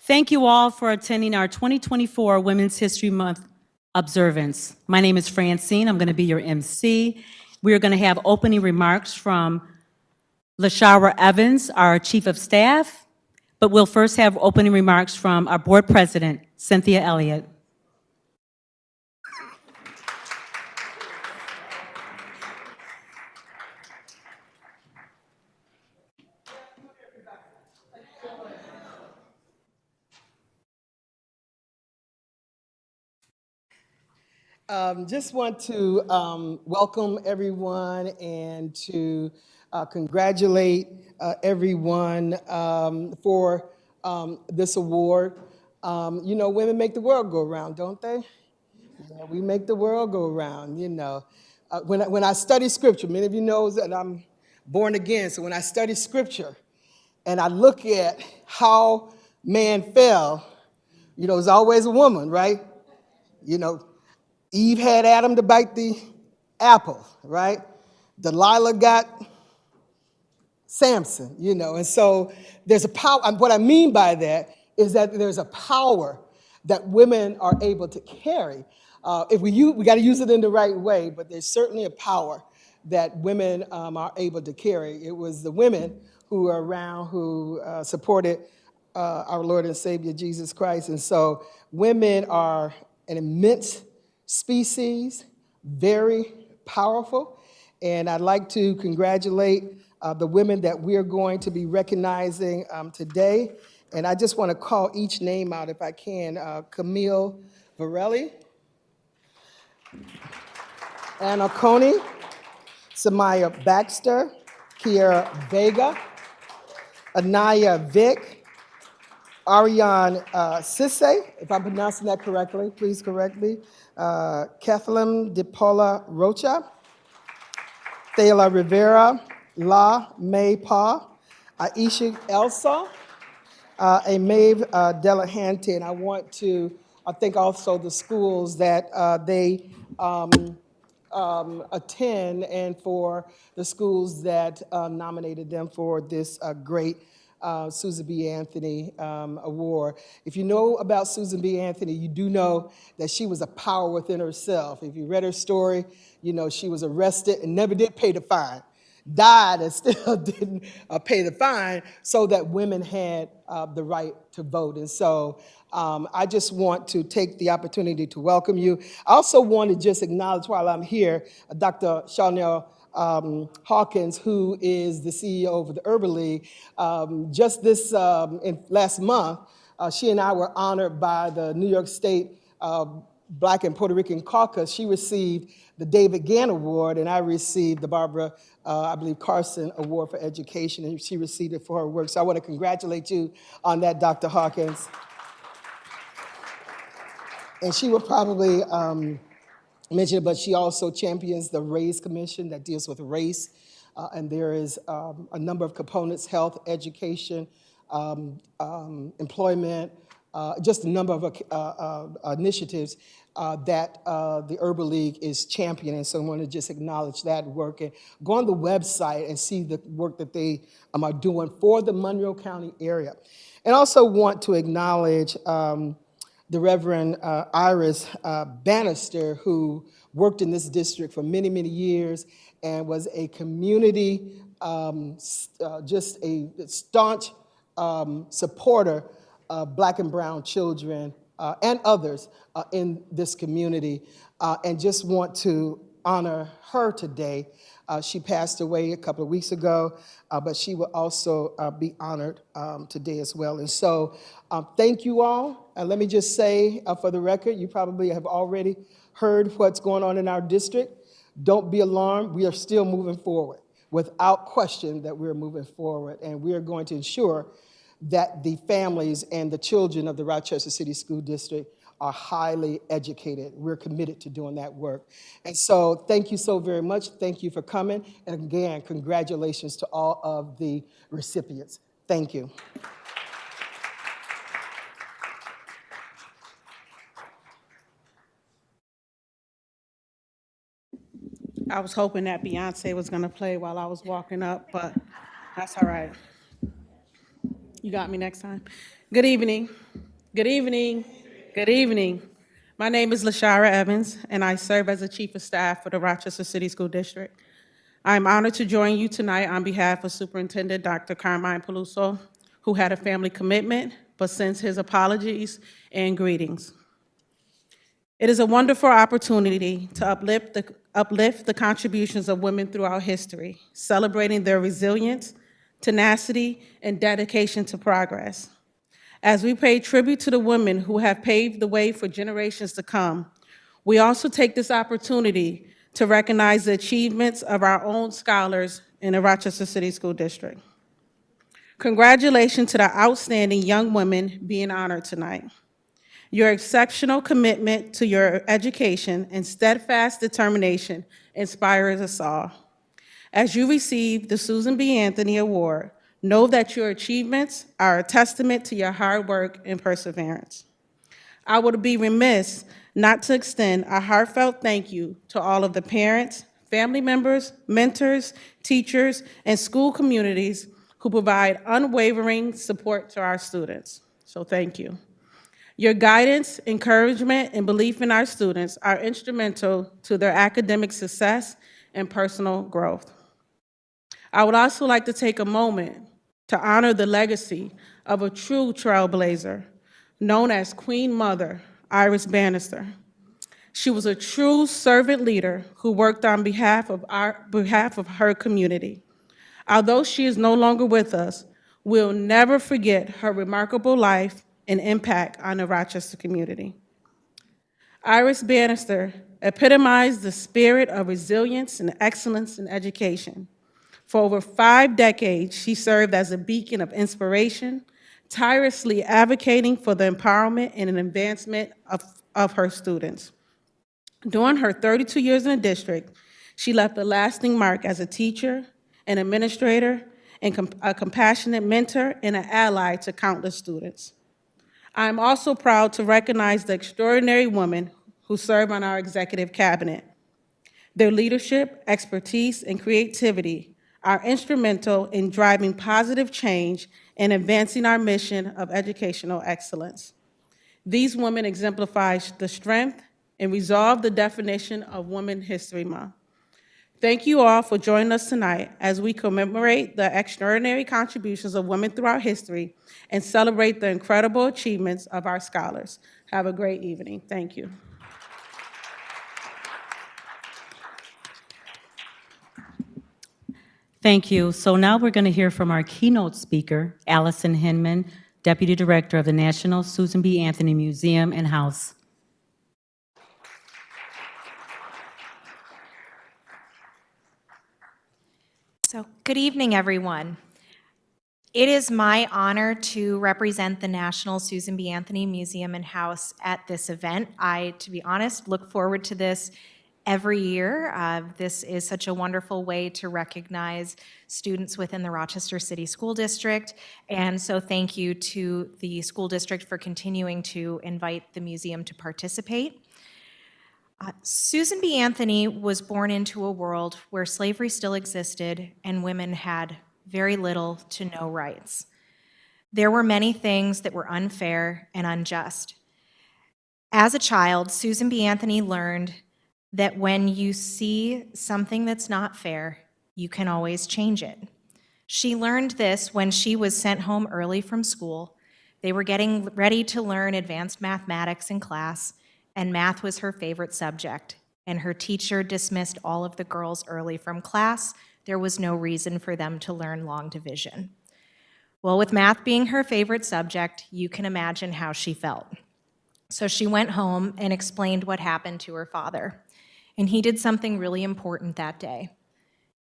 Thank you all for attending our 2024 Women's History Month observance. My name is Francine. I'm going to be your MC. We are going to have opening remarks from LaShara Evans, our Chief of Staff, but we'll first have opening remarks from our Board President, Cynthia Elliott. Just want to welcome everyone and to congratulate everyone for this award. You know, women make the world go around, don't they? Yeah, we make the world go around, you know. When I study scripture, many of you know that I'm born again, so when I study scripture and I look at how man fell, you know, it's always a woman, right? You know, Eve had Adam to bite the apple, right? Delilah got Samson, you know, and so there's a power. What I mean by that is that there's a power that women are able to carry. If we got to use it in the right way, but there's certainly a power that women are able to carry. It was the women who were around who supported our Lord and Savior Jesus Christ, and so women are an immense species, very powerful, and I'd like to congratulate the women that we're going to be recognizing today, and I just want to call each name out if I can. Camille Varelli, Anna Coney, Samaya Baxter, Kiera Vega, Anaya Vick, Ariane Sisse, if I'm pronouncing that correctly, please correct me. Kathleen De Paula Rocha, Thela Rivera, La May Pa, Aisha Elsa, and Maeve Delahante. And I want to thank also the schools that they attend and for the schools that nominated them for this great Susan B. Anthony Award. If you know about Susan B. Anthony, you do know that she was a power within herself. If you read her story, you know she was arrested and never did pay the fine, died and still didn't pay the fine so that women had the right to vote. And so I just want to take the opportunity to welcome you. I also want to just acknowledge while I'm here, Dr. Chanel Hawkins, who is the CEO of the Urban League. Just this last month, she and I were honored by the New York State Black and Puerto Rican Caucus. She received the David Gann Award, and I received the Barbara, I believe, Carson Award for Education, and she received it for her work. So I want to congratulate you on that, Dr. Hawkins. And she will probably mention it, but she also champions the Race Commission that deals with race. And there is a number of components: health, education, employment, just a number of initiatives that the Urban League is championing. So I want to just acknowledge that work and go on the website and see the work that they are doing for the Monroe County area. And also want to acknowledge the Reverend Iris Bannister, who worked in this district for many, many years and was a community, just a staunch supporter of Black and brown children and others in this community, and just want to honor her today. She passed away a couple of weeks ago, but she will also be honored today as well. And so thank you all. Let me just say for the record, you probably have already heard what's going on in our district. Don't be alarmed. We are still moving forward. Without question that we're moving forward, and we are going to ensure that the families and the children of the Rochester City School District are highly educated. We're committed to doing that work. And so thank you so very much. Thank you for coming. And again, congratulations to all of the recipients. Thank you. I was hoping that Beyonce was gonna play while I was walking up, but that's all right. You got me next time. Good evening. Good evening. Good evening. My name is LaShara Evans, and I serve as the Chief of Staff for the Rochester City School District. I'm honored to join you tonight on behalf of Superintendent Dr. Carmine Peluso, who had a family commitment, but sends his apologies and greetings. It is a wonderful opportunity to uplift the contributions of women throughout history, celebrating their resilience, tenacity, and dedication to progress. As we pay tribute to the women who have paved the way for generations to come, we also take this opportunity to recognize the achievements of our own scholars in the Rochester City School District. Congratulations to the outstanding young women being honored tonight. Your exceptional commitment to your education and steadfast determination inspires us all. As you receive the Susan B. Anthony Award, know that your achievements are a testament to your hard work and perseverance. I would be remiss not to extend a heartfelt thank you to all of the parents, family members, mentors, teachers, and school communities who provide unwavering support to our students. So thank you. Your guidance, encouragement, and belief in our students are instrumental to their academic success and personal growth. I would also like to take a moment to honor the legacy of a true trailblazer known as Queen Mother, Iris Bannister. She was a true servant leader who worked on behalf of her community. Although she is no longer with us, we'll never forget her remarkable life and impact on the Rochester community. Iris Bannister epitomized the spirit of resilience and excellence in education. For over 5 decades, she served as a beacon of inspiration, tirelessly advocating for the empowerment and advancement of her students. During her 32 years in the district, she left a lasting mark as a teacher, an administrator, and a compassionate mentor and an ally to countless students. I am also proud to recognize the extraordinary women who serve on our executive cabinet. Their leadership, expertise, and creativity are instrumental in driving positive change and advancing our mission of educational excellence. These women exemplify the strength and resolve the definition of Women's History Month. Thank you all for joining us tonight as we commemorate the extraordinary contributions of women throughout history and celebrate the incredible achievements of our scholars. Have a great evening. Thank you. Thank you. So now we're going to hear from our keynote speaker, Allison Hinman, Deputy Director of the National Susan B. Anthony Museum and House. So, good evening, everyone. It is my honor to represent the National Susan B. Anthony Museum and House at this event. I, to be honest, look forward to this every year. This is such a wonderful way to recognize students within the Rochester City School District. And so thank you to the school district for continuing to invite the museum to participate. Susan B. Anthony was born into a world where slavery still existed and women had very little to no rights. There were many things that were unfair and unjust. As a child, Susan B. Anthony learned that when you see something that's not fair, you can always change it. She learned this when she was sent home early from school. They were getting ready to learn advanced mathematics in class, and math was her favorite subject, and her teacher dismissed all of the girls early from class. There was no reason for them to learn long division. Well, with math being her favorite subject, you can imagine how she felt. So she went home and explained what happened to her father. And he did something really important that day.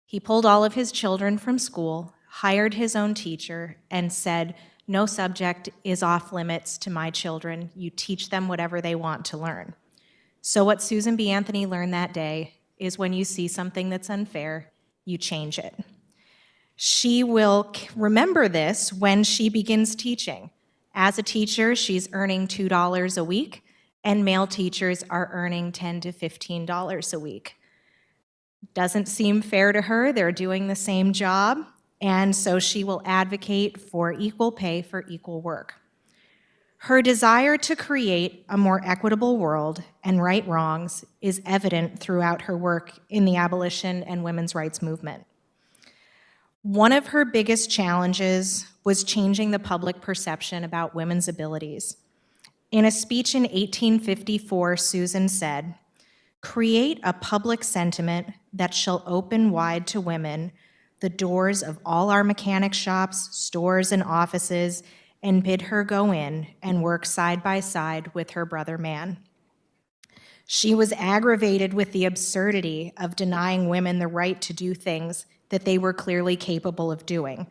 He pulled all of his children from school, hired his own teacher, and said, "No subject is off limits to my children. You teach them whatever they want to learn." So what Susan B. Anthony learned that day is when you see something that's unfair, you change it. She will remember this when she begins teaching. As a teacher, she's earning $2 a week, and male teachers are earning $10 to $15 a week. Doesn't seem fair to her. They're doing the same job, and so she will advocate for equal pay for equal work. Her desire to create a more equitable world and right wrongs is evident throughout her work in the abolition and women's rights movement. One of her biggest challenges was changing the public perception about women's abilities. In a speech in 1854, Susan said, "Create a public sentiment that shall open wide to women the doors of all our mechanic shops, stores, and offices, and bid her go in and work side by side with her brother man." She was aggravated with the absurdity of denying women the right to do things that they were clearly capable of doing,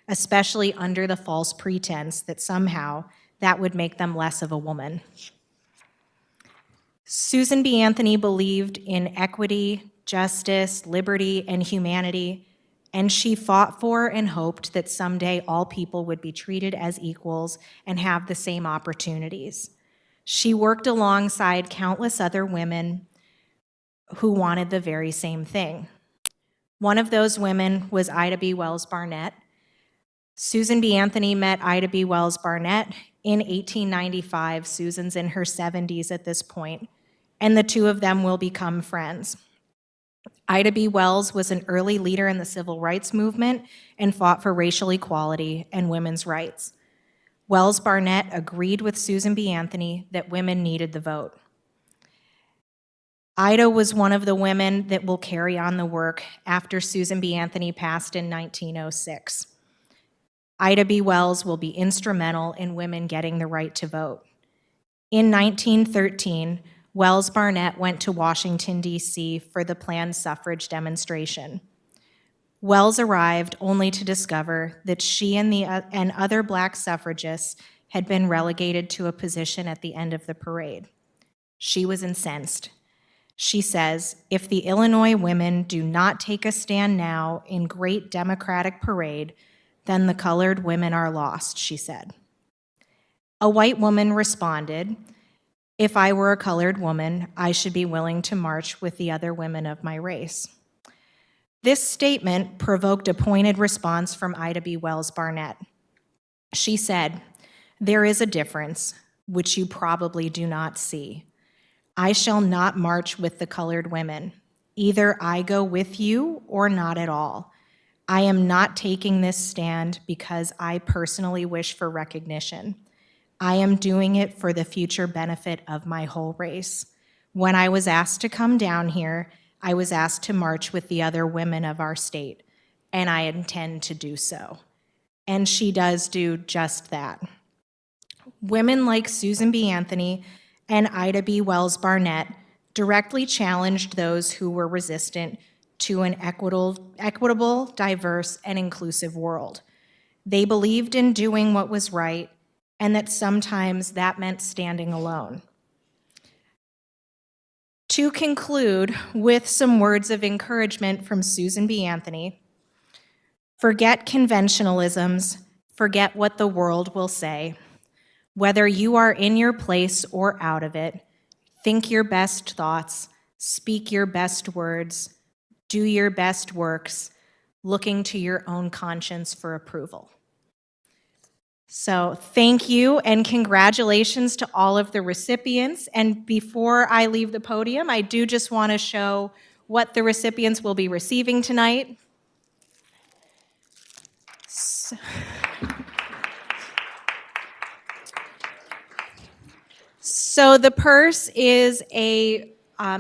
especially under the false pretense that somehow that would make them less of a woman. Susan B. Anthony believed in equity, justice, liberty, and humanity, and she fought for and hoped that someday all people would be treated as equals and have the same opportunities. She worked alongside countless other women who wanted the very same thing. One of those women was Ida B. Wells Barnett. Susan B. Anthony met Ida B. Wells Barnett in 1895. Susan's in her 70s at this point, and the two of them will become friends. Ida B. Wells was an early leader in the civil rights movement and fought for racial equality and women's rights. Wells Barnett agreed with Susan B. Anthony that women needed the vote. Ida was one of the women that will carry on the work after Susan B. Anthony passed in 1906. Ida B. Wells will be instrumental in women getting the right to vote. In 1913, Wells Barnett went to Washington, D.C. for the planned suffrage demonstration. Wells arrived only to discover that she and other Black suffragists had been relegated to a position at the end of the parade. She was incensed. She says, "If the Illinois women do not take a stand now in great Democratic parade, then the colored women are lost," she said. A white woman responded, "If I were a colored woman, I should be willing to march with the other women of my race." This statement provoked a pointed response from Ida B. Wells Barnett. She said, "There is a difference, which you probably do not see. I shall not march with the colored women. Either I go with you or not at all. I am not taking this stand because I personally wish for recognition. I am doing it for the future benefit of my whole race. When I was asked to come down here, I was asked to march with the other women of our state, and I intend to do so." And she does do just that. Women like Susan B. Anthony and Ida B. Wells Barnett directly challenged those who were resistant to an equitable, diverse, and inclusive world. They believed in doing what was right, and that sometimes that meant standing alone. To conclude with some words of encouragement from Susan B. Anthony, forget conventionalisms, forget what the world will say. Whether you are in your place or out of it, think your best thoughts, speak your best words, do your best works, looking to your own conscience for approval. So thank you and congratulations to all of the recipients. And before I leave the podium, I do just want to show what the recipients will be receiving tonight. So the purse is a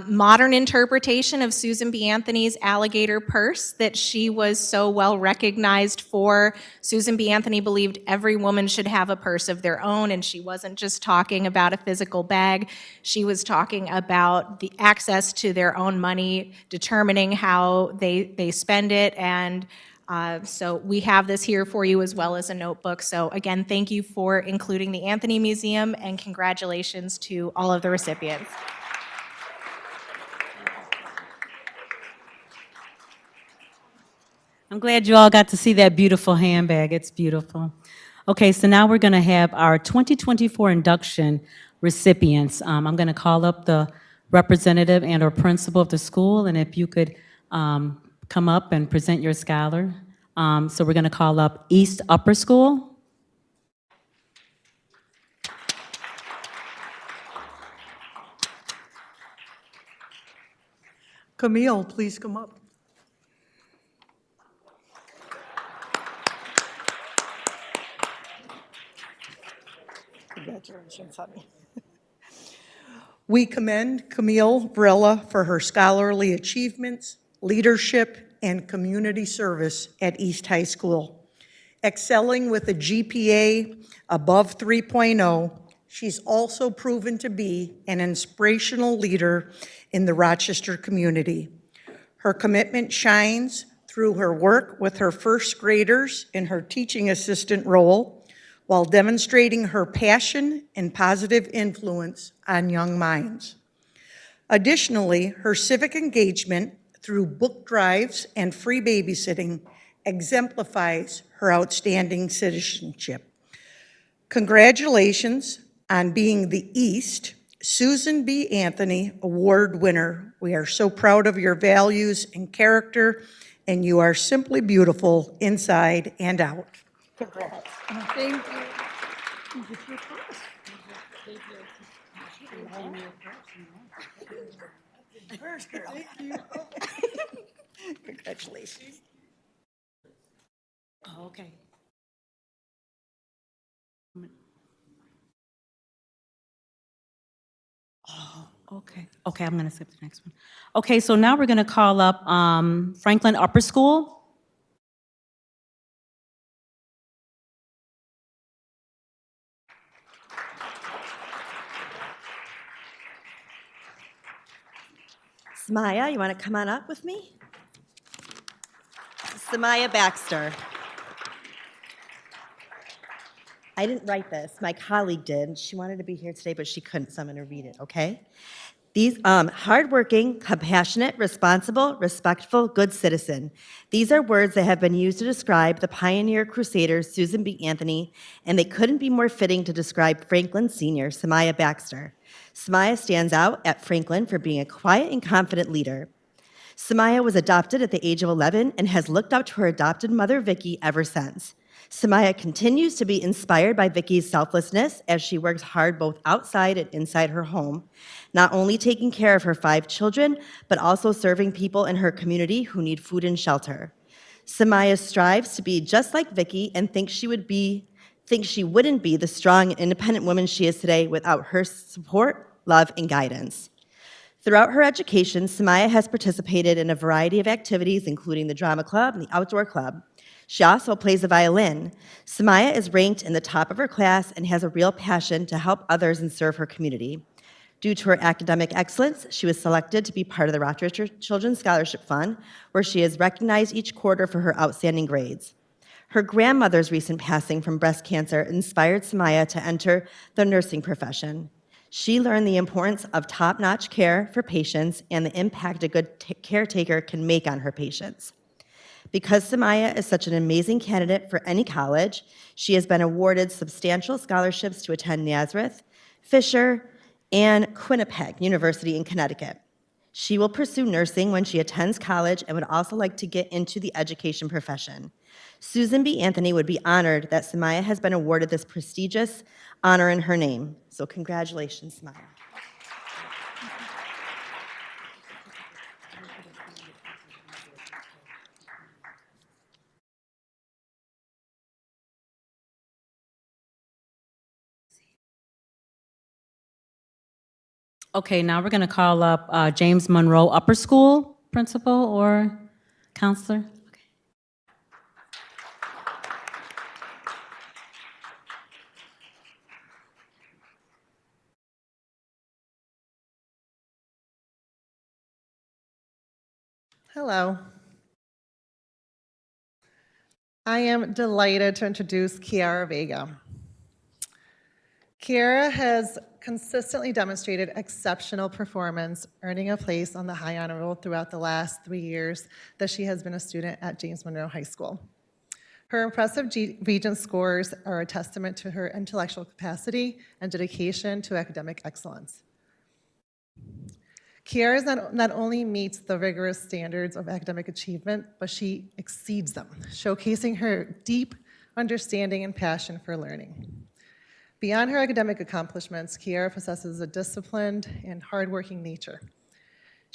modern interpretation of Susan B. Anthony's alligator purse that she was so well recognized for. Susan B. Anthony believed every woman should have a purse of their own, and she wasn't just talking about a physical bag. She was talking about the access to their own money, determining how they spend it, and so we have this here for you as well as a notebook. So again, thank you for including the Anthony Museum, and congratulations to all of the recipients. I'm glad you all got to see that beautiful handbag. It's beautiful. Okay, so now we're going to have our 2024 induction recipients. I'm going to call up the representative and/or principal of the school, and if you could come up and present your scholar. So we're going to call up East Upper School. Camille, please come up. Congratulations, honey. We commend Camille Varela for her scholarly achievements, leadership, and community service at East High School. Excelling with a GPA above 3.0, she's also proven to be an inspirational leader in the Rochester community. Her commitment shines through her work with her first graders in her teaching assistant role, while demonstrating her passion and positive influence on young minds. Additionally, her civic engagement through book drives and free babysitting exemplifies her outstanding citizenship. Congratulations on being the East Susan B. Anthony Award winner. We are so proud of your values and character, and you are simply beautiful inside and out. Congrats. Thank you. First girl. Thank you. Congratulations. Oh, okay. Oh, okay. Okay, I'm going to skip the next one. Okay, so now we're going to call up Franklin Upper School. Samaya, you want to come on up with me? Samaya Baxter. I didn't write this. My colleague did. She wanted to be here today, but she couldn't, so I'm going to read it, okay? These hardworking, compassionate, responsible, respectful, good citizen. These are words that have been used to describe the pioneer crusader Susan B. Anthony, and they couldn't be more fitting to describe Franklin Sr., Samaya Baxter. Samaya stands out at Franklin for being a quiet and confident leader. Samaya was adopted at the age of 11 and has looked up to her adopted mother, Vicki, ever since. Samaya continues to be inspired by Vicki's selflessness as she works hard both outside and inside her home, not only taking care of her 5 children, but also serving people in her community who need food and shelter. Samaya strives to be just like Vicki and thinks she wouldn't be the strong and independent woman she is today without her support, love, and guidance. Throughout her education, Samaya has participated in a variety of activities, including the drama club and the outdoor club. She also plays the violin. Samaya is ranked in the top of her class and has a real passion to help others and serve her community. Due to her academic excellence, she was selected to be part of the Rochester Children's Scholarship Fund, where she is recognized each quarter for her outstanding grades. Her grandmother's recent passing from breast cancer inspired Samaya to enter the nursing profession. She learned the importance of top-notch care for patients and the impact a good caretaker can make on her patients. Because Samaya is such an amazing candidate for any college, she has been awarded substantial scholarships to attend Nazareth, Fisher, and Quinnipiac University in Connecticut. She will pursue nursing when she attends college and would also like to get into the education profession. Susan B. Anthony would be honored that Samaya has been awarded this prestigious honor in her name. So congratulations, Samaya. Okay, now we're going to call up James Monroe Upper School principal or counselor. Hello. I am delighted to introduce Kiara Vega. Kiara has consistently demonstrated exceptional performance, earning a place on the High Honor Roll throughout the last 3 years that she has been a student at James Monroe High School. Her impressive Regent scores are a testament to her intellectual capacity and dedication to academic excellence. Kiara not only meets the rigorous standards of academic achievement, but she exceeds them, showcasing her deep understanding and passion for learning. Beyond her academic accomplishments, Kiara possesses a disciplined and hardworking nature.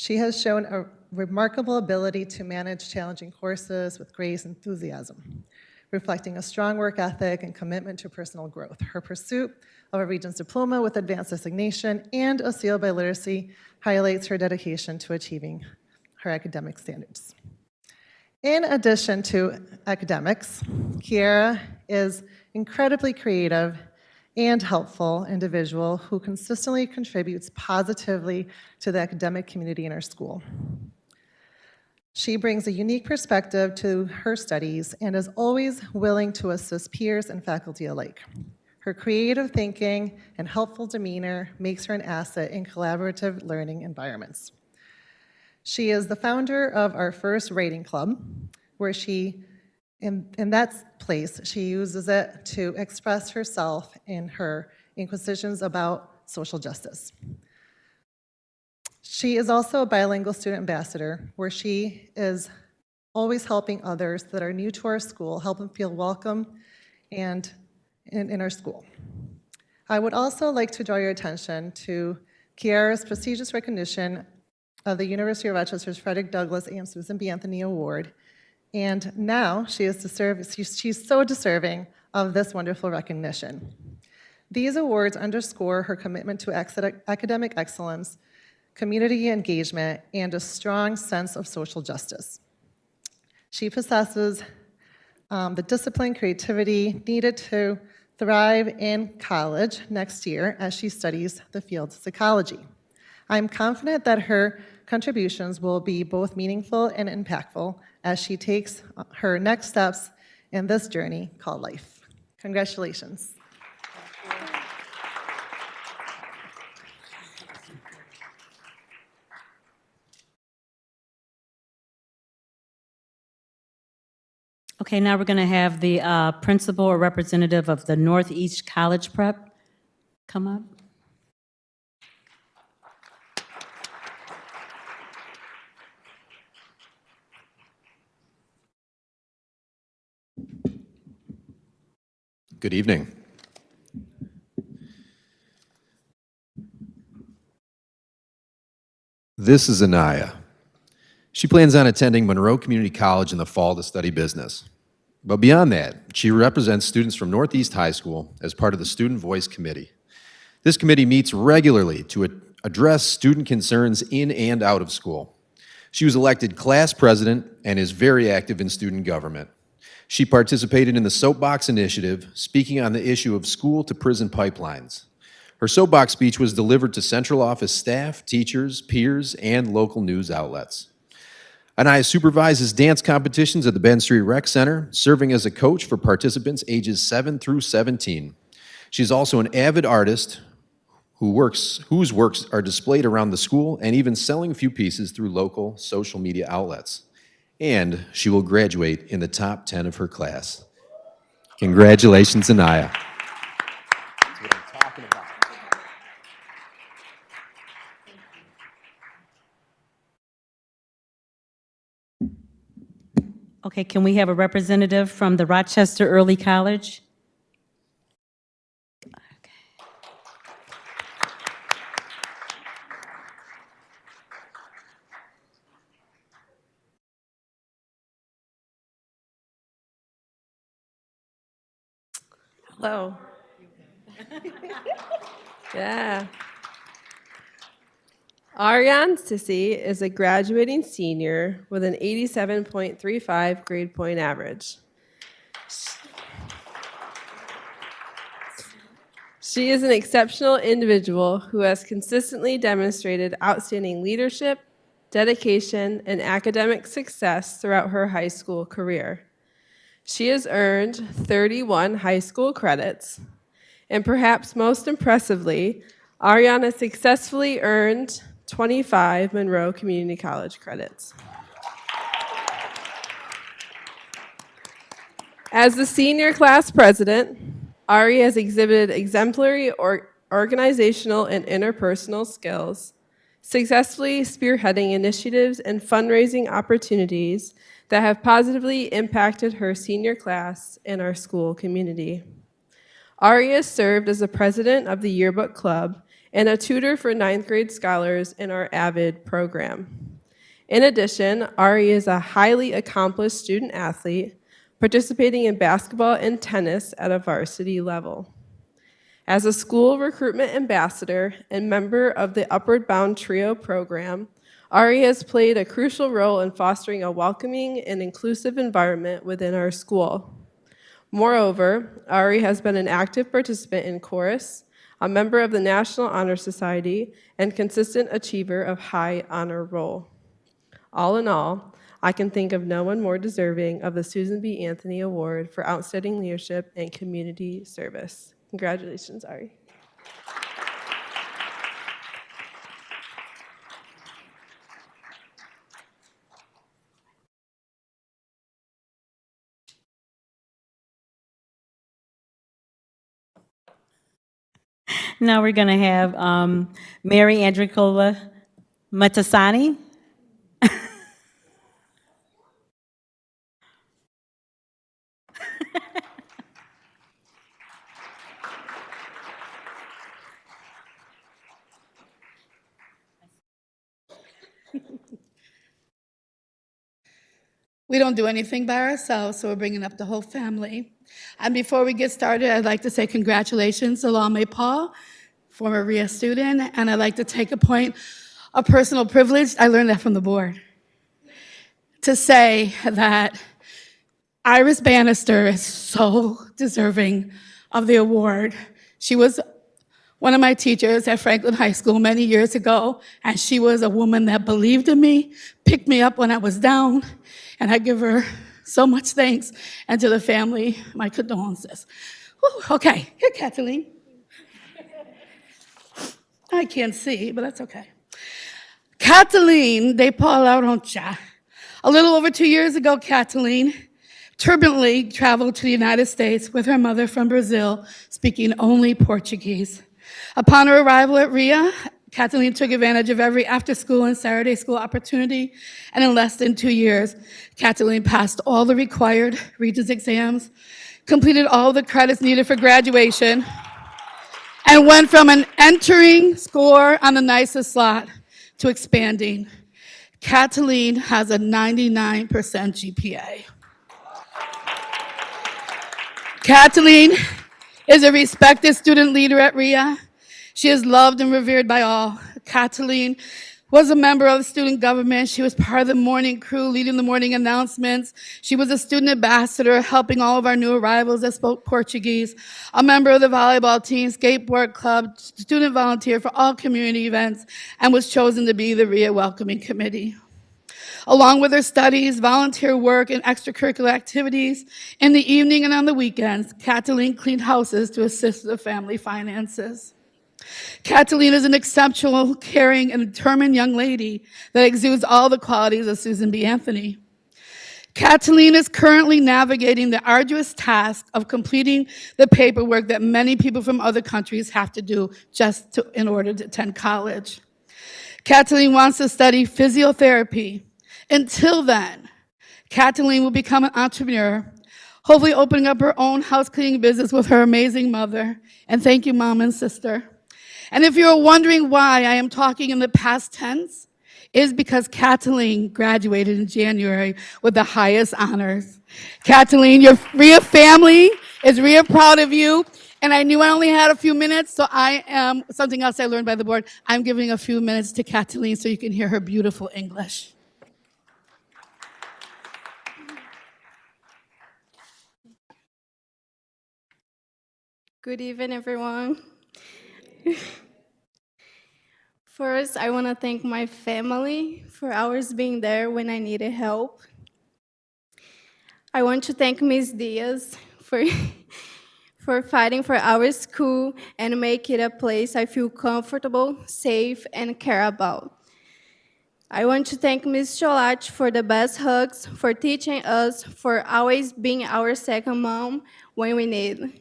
She has shown a remarkable ability to manage challenging courses with grace and enthusiasm, reflecting a strong work ethic and commitment to personal growth. Her pursuit of a Regents Diploma with advanced designation and a seal by literacy highlights her dedication to achieving her academic standards. In addition to academics, Kiara is incredibly creative and helpful individual who consistently contributes positively to the academic community in our school. She brings a unique perspective to her studies and is always willing to assist peers and faculty alike. Her creative thinking and helpful demeanor makes her an asset in collaborative learning environments. She is the founder of our first writing club, where she, in that place, she uses it to express herself in her inquisitions about social justice. She is also a bilingual student ambassador, where she is always helping others that are new to our school, help them feel welcome and in our school. I would also like to draw your attention to Kiara's prestigious recognition of the University of Rochester's Frederick Douglass and Susan B. Anthony Award. And now she's so deserving of this wonderful recognition. These awards underscore her commitment to academic excellence, community engagement, and a strong sense of social justice. She possesses the discipline, creativity needed to thrive in college next year as she studies the field of psychology. I'm confident that her contributions will be both meaningful and impactful as she takes her next steps in this journey called life. Congratulations. Okay, now we're going to have the principal or representative of the Northeast College Prep come up. Good evening. This is Anaya. She plans on attending Monroe Community College in the fall to study business. But beyond that, she represents students from Northeast High School as part of the Student Voice Committee. This committee meets regularly to address student concerns in and out of school. She was elected class president and is very active in student government. She participated in the Soapbox Initiative, speaking on the issue of school-to-prison pipelines. Her soapbox speech was delivered to central office staff, teachers, peers, and local news outlets. Anaya supervises dance competitions at the Ben Street Rec Center, serving as a coach for participants ages 7 through 17. She's also an avid artist whose works are displayed around the school and even selling a few pieces through local social media outlets. And she will graduate in the top 10 of her class. Congratulations, Anaya. That's what I'm talking about. Okay, can we have a representative from the Rochester Early College? Hello. Yeah. Ariane Sissy is a graduating senior with an 87.35 grade point average. She is an exceptional individual who has consistently demonstrated outstanding leadership, dedication, and academic success throughout her high school career. She has earned 31 high school credits, and perhaps most impressively, Ariana successfully earned 25 Monroe Community College credits. As the senior class president, Ari has exhibited exemplary organizational and interpersonal skills, successfully spearheading initiatives and fundraising opportunities that have positively impacted her senior class and our school community. Ari has served as the president of the yearbook club and a tutor for 9th grade scholars in our AVID program. In addition, Ari is a highly accomplished student athlete, participating in basketball and tennis at a varsity level. As a school recruitment ambassador and member of the Upward Bound Trio program, Ari has played a crucial role in fostering a welcoming and inclusive environment within our school. Moreover, Ari has been an active participant in chorus, a member of the National Honor Society, and consistent achiever of high honor roll. All in all, I can think of no one more deserving of the Susan B. Anthony Award for Outstanding Leadership and Community Service. Congratulations, Ari. Now we're going to have Mary Andricola Matasani. We don't do anything by ourselves, so we're bringing up the whole family. And before we get started, I'd like to say congratulations to Lame Paul, former RIA student, and I'd like to take a point of personal privilege. I learned that from the board. To say that Iris Bannister is so deserving of the award. She was one of my teachers at Franklin High School many years ago, and she was a woman that believed in me, picked me up when I was down, and I give her so much thanks, and to the family, my condolences. Whew, okay, here, Kathleen. I can't see, but that's okay. Kathleen de Paula Roncha. A little over 2 years ago, Kathleen turbulently traveled to the United States with her mother from Brazil, speaking only Portuguese. Upon her arrival at RIA, Kathleen took advantage of every after-school and Saturday school opportunity, and in less than 2 years, Kathleen passed all the required Regents exams, completed all the credits needed for graduation, and went from an entering score on the nicest slot to expanding. Kathleen has a 99% GPA. Kathleen is a respected student leader at RIA. She is loved and revered by all. Kathleen was a member of the student government. She was part of the morning crew, leading the morning announcements. She was a student ambassador, helping all of our new arrivals that spoke Portuguese, a member of the volleyball team, skateboard club, student volunteer for all community events, and was chosen to be the RIA Welcoming Committee. Along with her studies, volunteer work, and extracurricular activities, in the evening and on the weekends, Kathleen cleaned houses to assist with the family finances. Kathleen is an exceptional, caring, and determined young lady that exudes all the qualities of Susan B. Anthony. Kathleen is currently navigating the arduous task of completing the paperwork that many people from other countries have to do in order to attend college. Kathleen wants to study physiotherapy. Until then, Kathleen will become an entrepreneur, hopefully opening up her own house cleaning business with her amazing mother. And thank you, Mom and sister. And if you're wondering why I am talking in the past tense, is because Kathleen graduated in January with the highest honors. Kathleen, your RIA family is RIA proud of you. And I knew I only had a few minutes, so something else I learned by the board, I'm giving a few minutes to Kathleen so you can hear her beautiful English. Good evening, everyone. First, I want to thank my family for always being there when I needed help. I want to thank Ms. Diaz for fighting for our school and make it a place I feel comfortable, safe, and care about. I want to thank Ms. Cholach for the best hugs, for teaching us, for always being our second mom when we need.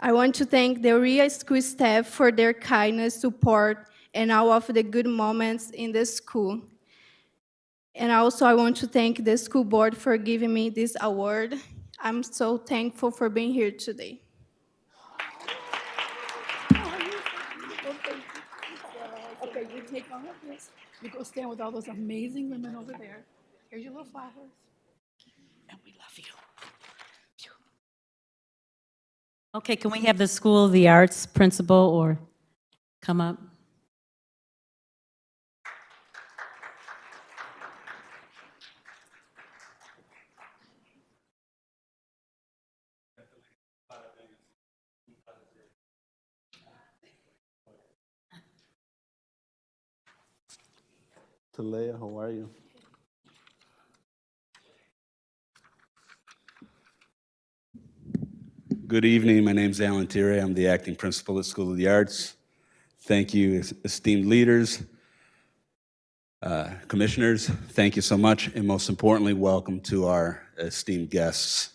I want to thank the RIA school staff for their kindness, support, and all of the good moments in the school. And also I want to thank the school board for giving me this award. I'm so thankful for being here today. Okay, you take all of this. You go stand with all those amazing women over there. Here's your little flowers. And we love you. Okay, can we have the School of the Arts principal or come up? Talea, how are you? Good evening. My name is Alan Thierry. I'm the acting principal at School of the Arts. Thank you, esteemed leaders, commissioners. Thank you so much. And most importantly, welcome to our esteemed guests.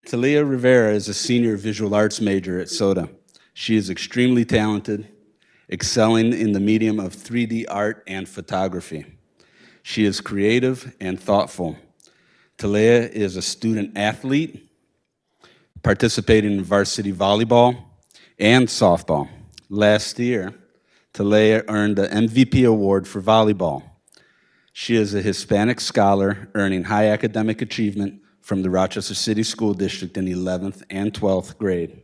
Talea Rivera is a senior visual arts major at SOTA. She is extremely talented, excelling in the medium of 3D art and photography. She is creative and thoughtful. Talea is a student athlete, participating in varsity volleyball and softball. Last year, Talea earned the MVP award for volleyball. She is a Hispanic scholar earning high academic achievement from the Rochester City School District in 11th and 12th grade.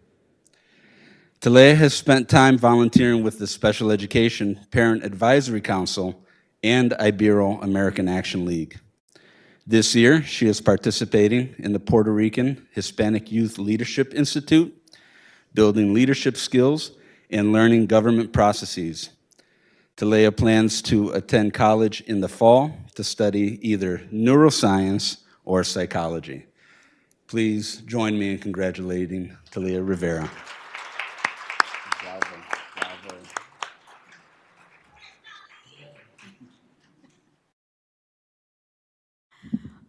Talea has spent time volunteering with the Special Education Parent Advisory Council and Ibero-American Action League. This year, she is participating in the Puerto Rican Hispanic Youth Leadership Institute, building leadership skills and learning government processes. Talea plans to attend college in the fall to study either neuroscience or psychology. Please join me in congratulating Talea Rivera.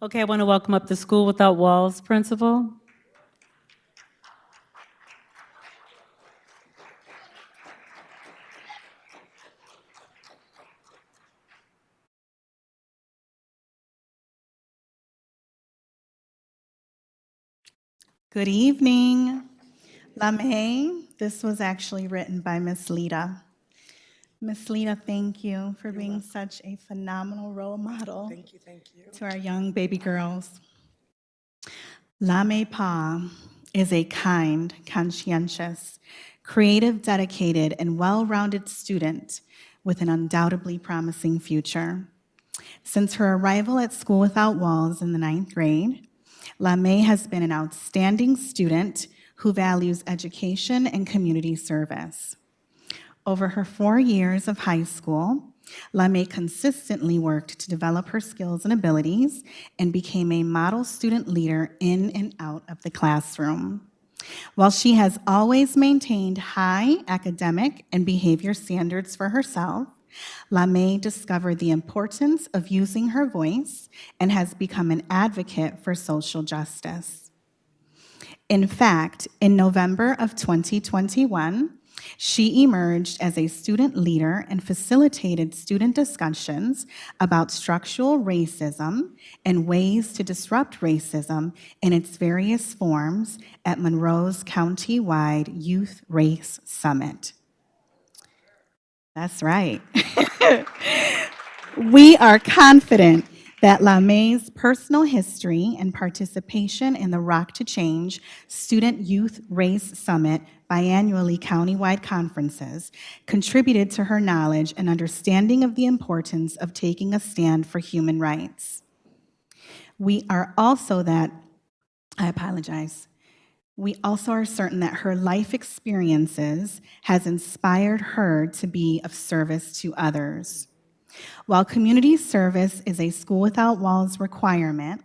Okay, I want to welcome up the School Without Walls principal. Good evening. Lame, this was actually written by Miss Lita. Miss Lita, thank you for being such a phenomenal role model. Thank you. To our young baby girls. Lame Pa is a kind, conscientious, creative, dedicated, and well-rounded student with an undoubtedly promising future. Since her arrival at School Without Walls in the 9th grade, Lame has been an outstanding student who values education and community service. Over her 4 years of high school, Lame consistently worked to develop her skills and abilities and became a model student leader in and out of the classroom. While she has always maintained high academic and behavior standards for herself, Lame discovered the importance of using her voice and has become an advocate for social justice. In fact, in November of 2021, she emerged as a student leader and facilitated student discussions about structural racism and ways to disrupt racism in its various forms at Monroe's county-wide Youth Race Summit. That's right. We are confident that Lame's personal history and participation in the Rock to Change Student Youth Race Summit biannually countywide conferences contributed to her knowledge and understanding of the importance of taking a stand for human rights. We also are certain that her life experiences has inspired her to be of service to others. While community service is a School Without Walls requirement,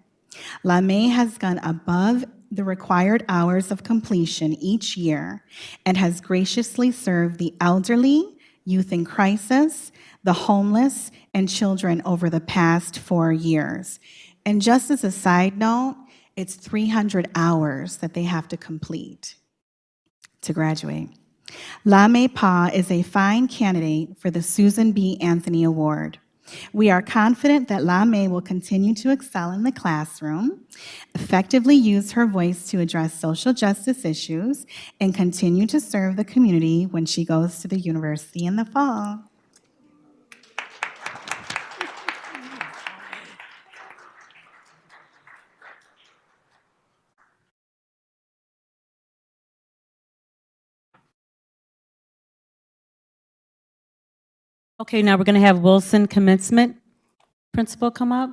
Lame has gone above the required hours of completion each year and has graciously served the elderly, youth in crisis, the homeless, and children over the past 4 years. And just as a side note, it's 300 hours that they have to complete to graduate. Lame Pa is a fine candidate for the Susan B. Anthony Award. We are confident that Lame will continue to excel in the classroom, effectively use her voice to address social justice issues, and continue to serve the community when she goes to the university in the fall. Okay, now we're going to have Wilson Commencement Principal come up.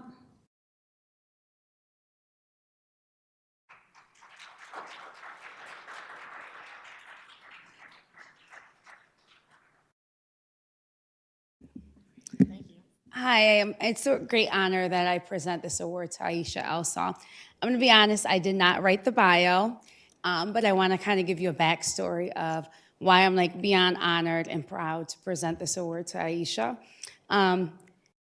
Hi, it's a great honor that I present this award to Aisha Elsall. I'm going to be honest, I did not write the bio, but I want to kind of give you a backstory of why I'm like beyond honored and proud to present this award to Aisha.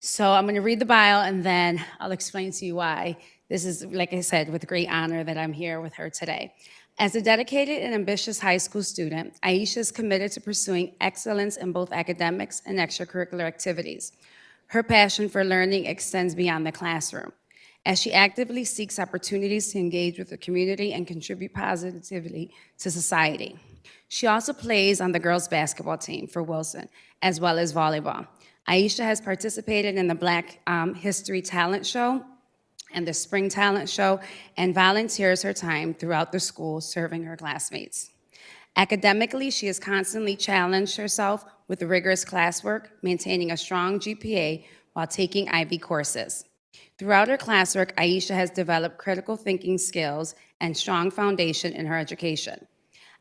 So I'm going to read the bio and then I'll explain to you why. This is, like I said, with great honor that I'm here with her today. As a dedicated and ambitious high school student, Aisha is committed to pursuing excellence in both academics and extracurricular activities. Her passion for learning extends beyond the classroom, as she actively seeks opportunities to engage with the community and contribute positively to society. She also plays on the girls' basketball team for Wilson, as well as volleyball. Aisha has participated in the Black History Talent Show and the Spring Talent Show, and volunteers her time throughout the school serving her classmates. Academically, she has constantly challenged herself with rigorous classwork, maintaining a strong GPA while taking IB courses. Throughout her classwork, Aisha has developed critical thinking skills and strong foundation in her education.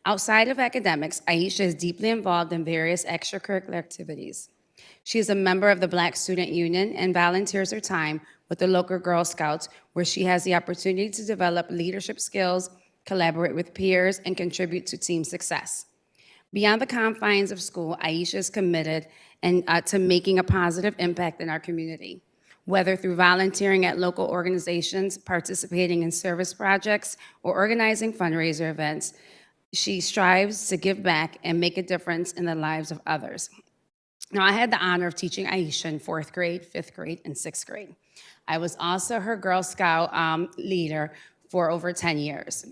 Outside of academics, Aisha is deeply involved in various extracurricular activities. She is a member of the Black Student Union and volunteers her time with the local Girl Scouts, where she has the opportunity to develop leadership skills, collaborate with peers, and contribute to team success. Beyond the confines of school, Aisha is committed to making a positive impact in our community, whether through volunteering at local organizations, participating in service projects, or organizing fundraiser events. She strives to give back and make a difference in the lives of others. Now, I had the honor of teaching Aisha in 4th grade, 5th grade, and 6th grade. I was also her Girl Scout leader for over 10 years.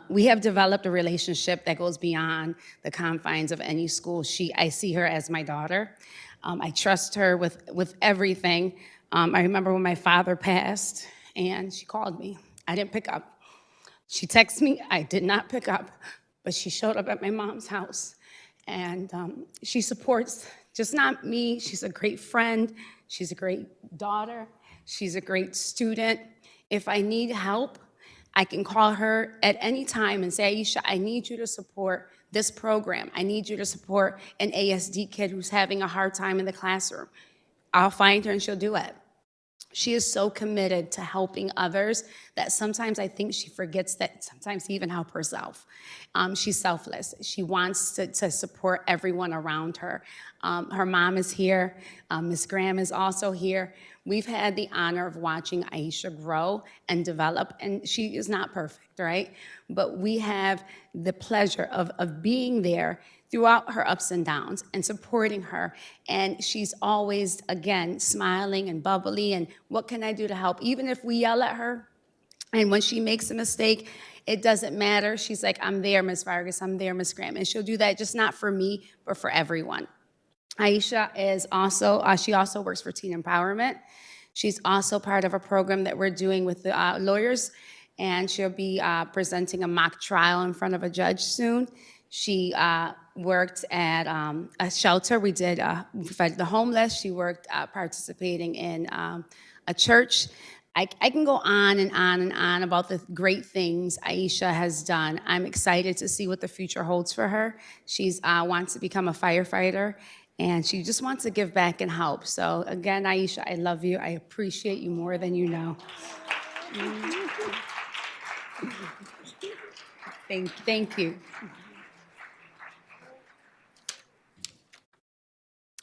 We have developed a relationship that goes beyond the confines of any school. I see her as my daughter. I trust her with everything. I remember when my father passed and she called me. I didn't pick up. She texted me, I did not pick up, but she showed up at my mom's house. And she supports just not me, she's a great friend, she's a great daughter, she's a great student. If I need help, I can call her at any time and say, Aisha, I need you to support this program. I need you to support an ASD kid who's having a hard time in the classroom. I'll find her and she'll do it. She is so committed to helping others that sometimes I think she forgets that sometimes to even help herself. She's selfless. She wants to support everyone around her. Her mom is here. Ms. Graham is also here. We've had the honor of watching Aisha grow and develop, and she is not perfect, right? But we have the pleasure of being there throughout her ups and downs and supporting her. And she's always, again, smiling and bubbly and what can I do to help? Even if we yell at her and when she makes a mistake, it doesn't matter. She's like, I'm there, Ms. Vargas, I'm there, Ms. Graham. And she'll do that just not for me, but for everyone. Aisha is also, she also works for Teen Empowerment. She's also part of a program that we're doing with the lawyers, and she'll be presenting a mock trial in front of a judge soon. She worked at a shelter. We fed the homeless. She worked participating in a church. I can go on and on and on about the great things Aisha has done. I'm excited to see what the future holds for her. She wants to become a firefighter, and she just wants to give back and help. So again, Aisha, I love you. I appreciate you more than you know. Thank you.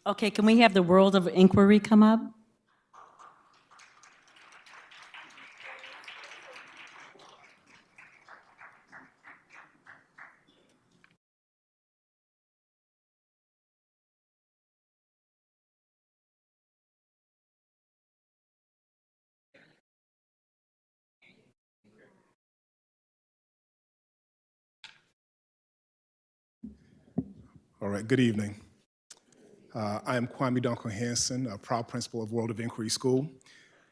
Okay, can we have the World of Inquiry come up? All right, good evening. I am Kwame Duncan Hansen, a proud principal of World of Inquiry School,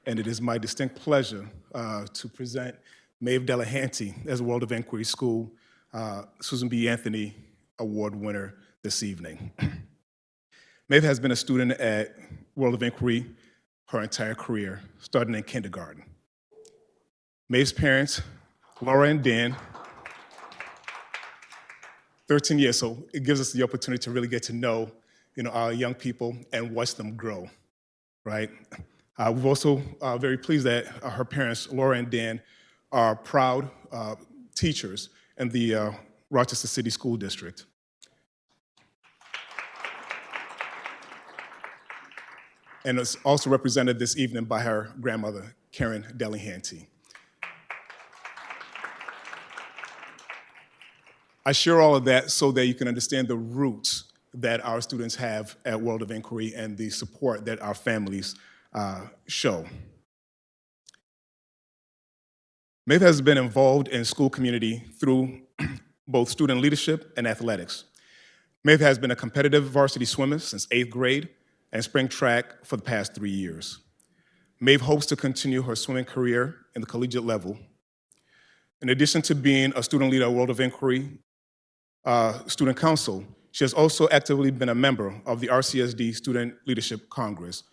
and it is my distinct pleasure to present Maeve Delahanty as World of Inquiry School Susan B. Anthony Award winner this evening. Maeve has been a student at World of Inquiry her entire career, starting in kindergarten. Maeve's parents, Laura and Dan, 13 years, so it gives us the opportunity to really get to know, our young people and watch them grow, right? We're also very pleased that her parents, Laura and Dan, are proud teachers in the Rochester City School District. And it's also represented this evening by her grandmother, Karen Delihanty. I share all of that so that you can understand the roots that our students have at World of Inquiry and the support that our families show. Maeve has been involved in school community through both student leadership and athletics. Maeve has been a competitive varsity swimmer since 8th grade and spring track for the past 3 years. Maeve hopes to continue her swimming career in the collegiate level. In addition to being a student leader at World of Inquiry Student Council, she has also actively been a member of the RCSD Student Leadership Congress,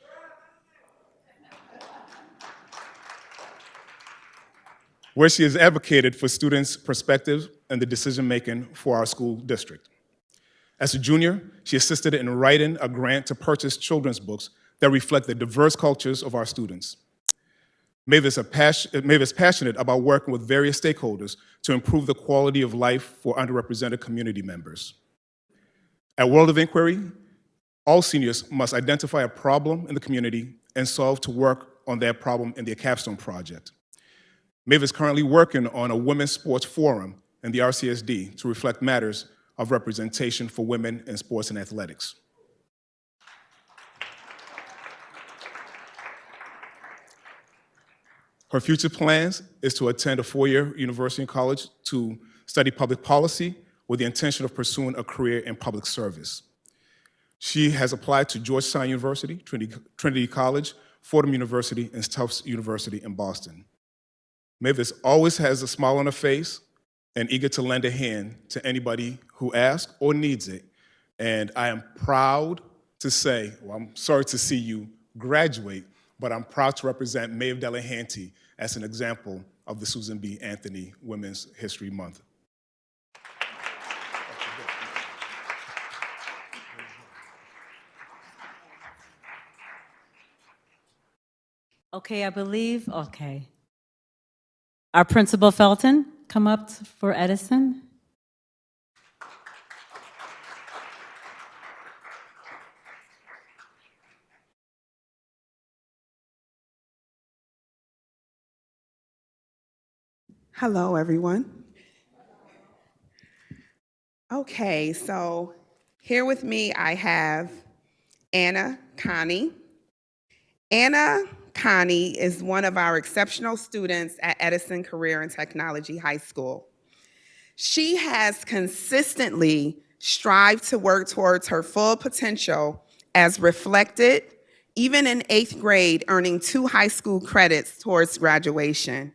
where she has advocated for students' perspectives and the decision-making for our school district. As a junior, she assisted in writing a grant to purchase children's books that reflect the diverse cultures of our students. Maeve is passionate about working with various stakeholders to improve the quality of life for underrepresented community members. At World of Inquiry, all seniors must identify a problem in the community and solve to work on that problem in their capstone project. Maeve is currently working on a women's sports forum in the RCSD to reflect matters of representation for women in sports and athletics. Her future plans is to attend a four-year university and college to study public policy with the intention of pursuing a career in public service. She has applied to Georgetown University, Trinity College, Fordham University, and Tufts University in Boston. Maeve always has a smile on her face and eager to lend a hand to anybody who asks or needs it. And I am proud to say, well, I'm sorry to see you graduate, but I'm proud to represent Maeve Delihanty as an example of the Susan B. Anthony Women's History Month. Okay, I believe, okay. Our Principal Felton, come up for Edison. Hello, everyone. Okay, so here with me I have Anna Connie. Anna Connie is one of our exceptional students at Edison Career and Technology High School. She has consistently strived to work towards her full potential as reflected, even in 8th grade, earning 2 high school credits towards graduation.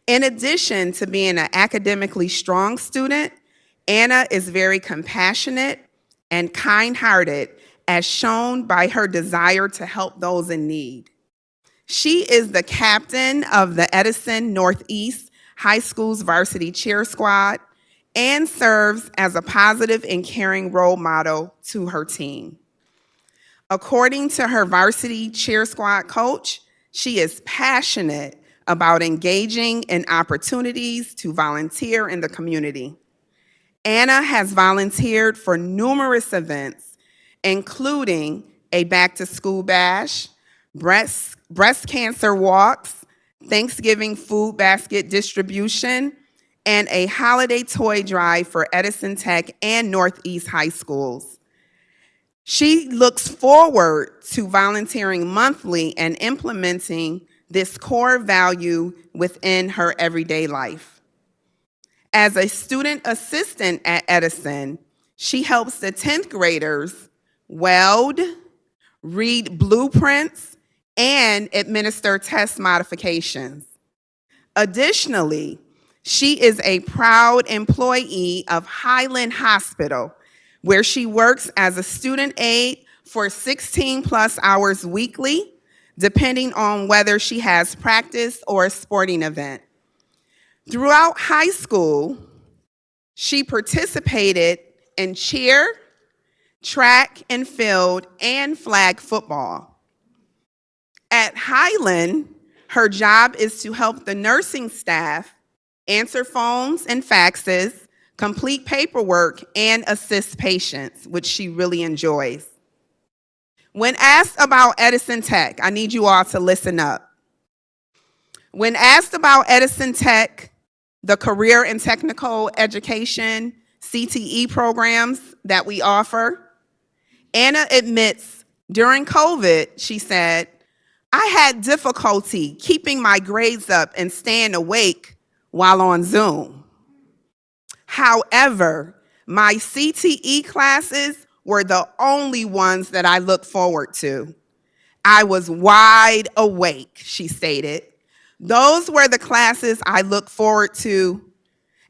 In addition to being an academically strong student, Anna is very compassionate and kind-hearted, as shown by her desire to help those in need. She is the captain of the Edison Northeast High School's varsity cheer squad and serves as a positive and caring role model to her team. According to her varsity cheer squad coach, she is passionate about engaging in opportunities to volunteer in the community. Anna has volunteered for numerous events, including a back-to-school bash, breast cancer walks, Thanksgiving food basket distribution, and a holiday toy drive for Edison Tech and Northeast high schools. She looks forward to volunteering monthly and implementing this core value within her everyday life. As a student assistant at Edison, she helps the 10th graders weld, read blueprints, and administer test modifications. Additionally, she is a proud employee of Highland Hospital, where she works as a student aide for 16 plus hours weekly, depending on whether she has practice or a sporting event. Throughout high school, she participated in cheer, track and field, and flag football. At Highland, her job is to help the nursing staff answer phones and faxes, complete paperwork, and assist patients, which she really enjoys. When asked about Edison Tech, I need you all to listen up. When asked about Edison Tech, the career and technical education CTE programs that we offer, Anna admits during COVID, she said, I had difficulty keeping my grades up and staying awake while on Zoom. However, my CTE classes were the only ones that I looked forward to. I was wide awake, she stated. Those were the classes I looked forward to.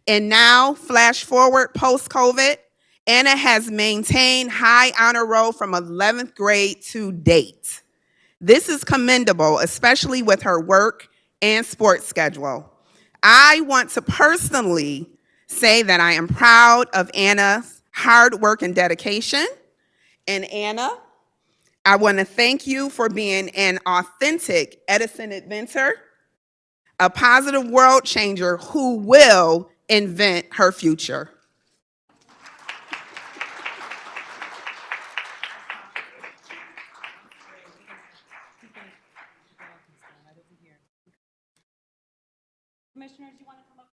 And now, flash forward post-COVID, Anna has maintained high honor roll from 11th grade to date. This is commendable, especially with her work and sports schedule. I want to personally say that I am proud of Anna's hard work and dedication. And Anna, I want to thank you for being an authentic Edison inventor, a positive world changer who will invent her future. Commissioners, you want to come up?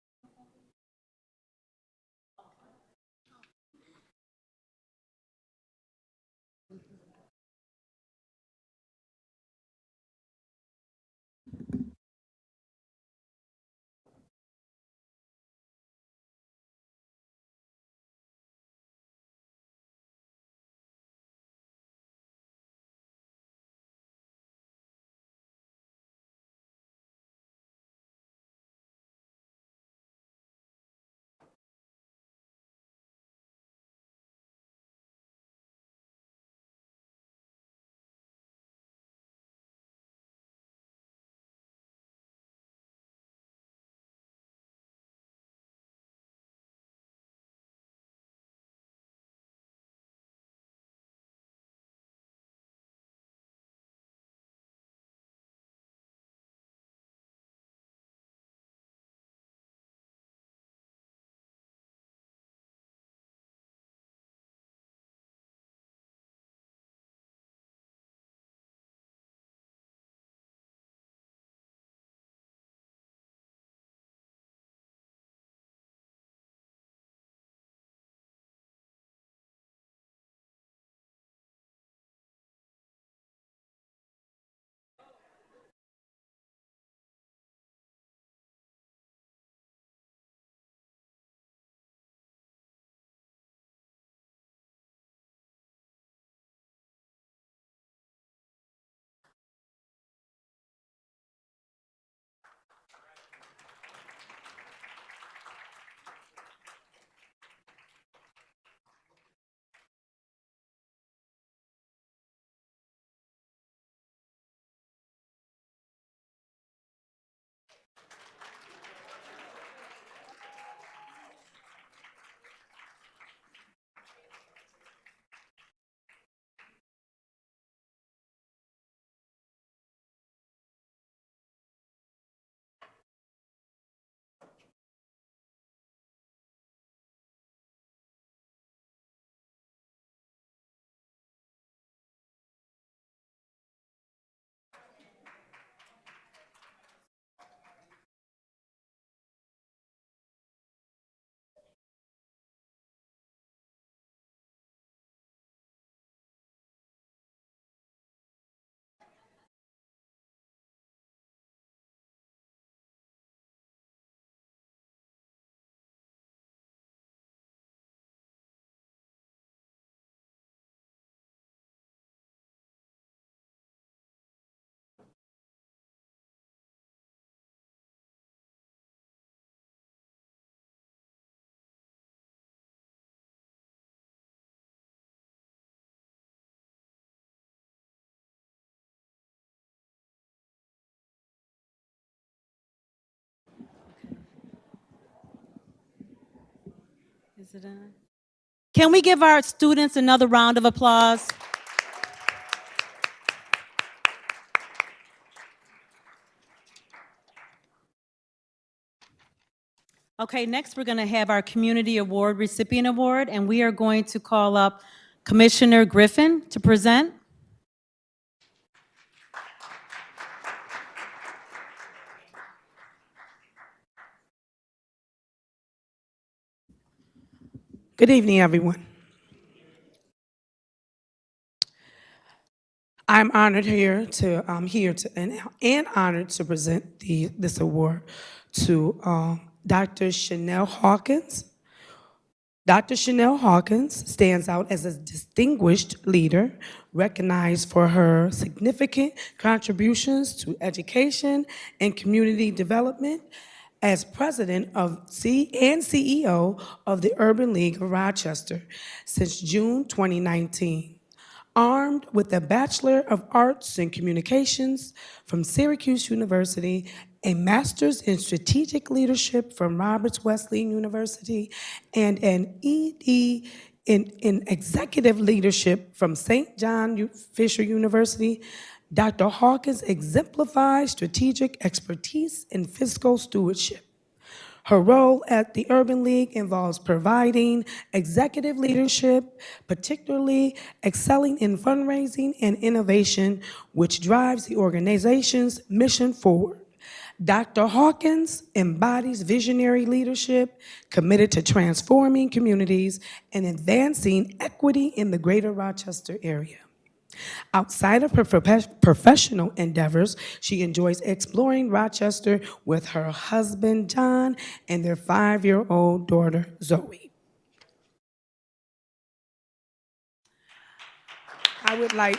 Can we give our students another round of applause? Okay, next we're going to have our Community Award Recipient Award, and we are going to call up Commissioner Griffin to present. Good evening, everyone. I'm honored and honored to present this award to Dr. Chanel Hawkins. Dr. Chanel Hawkins stands out as a distinguished leader, recognized for her significant contributions to education and community development. As president and CEO of the Urban League of Rochester since June 2019. Armed with a Bachelor of Arts in Communications from Syracuse University, a Master's in Strategic Leadership from Roberts Wesleyan University, and an ED in Executive Leadership from St. John Fisher University, Dr. Hawkins exemplifies strategic expertise in fiscal stewardship. Her role at the Urban League involves providing executive leadership, particularly excelling in fundraising and innovation, which drives the organization's mission forward. Dr. Hawkins embodies visionary leadership committed to transforming communities and advancing equity in the greater Rochester area. Outside of her professional endeavors, she enjoys exploring Rochester with her husband, John, and their 5-year-old daughter, Zoe. I would like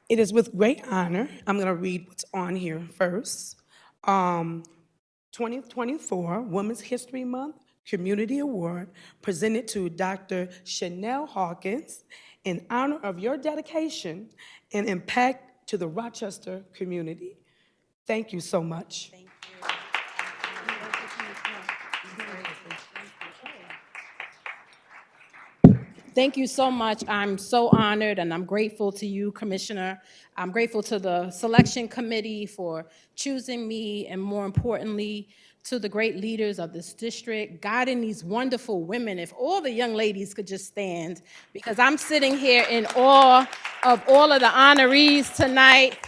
It is with great honor, I'm going to read what's on here first. 2024 Women's History Month Community Award presented to Dr. Chanel Hawkins in honor of your dedication and impact to the Rochester community. Thank you so much. Thank you so much. I'm so honored and I'm grateful to you, Commissioner. I'm grateful to the selection committee for choosing me, and more importantly, to the great leaders of this district, guiding these wonderful women. If all the young ladies could just stand, because I'm sitting here in awe of all of the honorees tonight.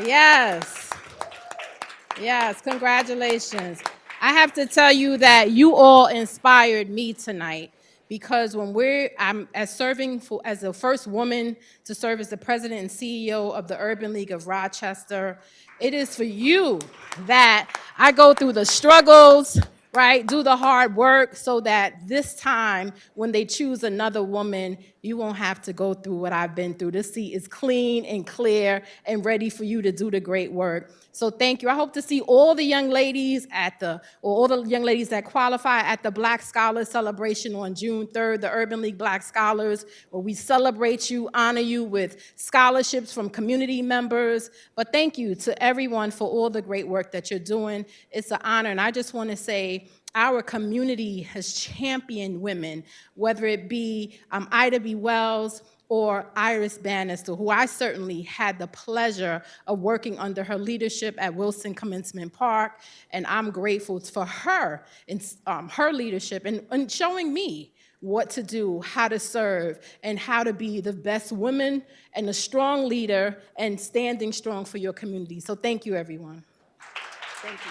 Yes. Yes, congratulations. I have to tell you that you all inspired me tonight, because when I'm as the first woman to serve as the president and CEO of the Urban League of Rochester, it is for you that I go through the struggles, right? Do the hard work so that this time when they choose another woman, you won't have to go through what I've been through. This seat is clean and clear and ready for you to do the great work. So thank you. I hope to see all the young ladies all the young ladies that qualify at the Black Scholars Celebration on June 3rd, the Urban League Black Scholars, where we celebrate you, honor you with scholarships from community members. But thank you to everyone for all the great work that you're doing. It's an honor, and I just want to say, our community has championed women, whether it be Ida B. Wells or Iris Bannister, who I certainly had the pleasure of working under her leadership at Wilson Commencement Park, and I'm grateful for her and her leadership and showing me what to do, how to serve, and how to be the best woman and a strong leader and standing strong for your community. So thank you, everyone. Thank you.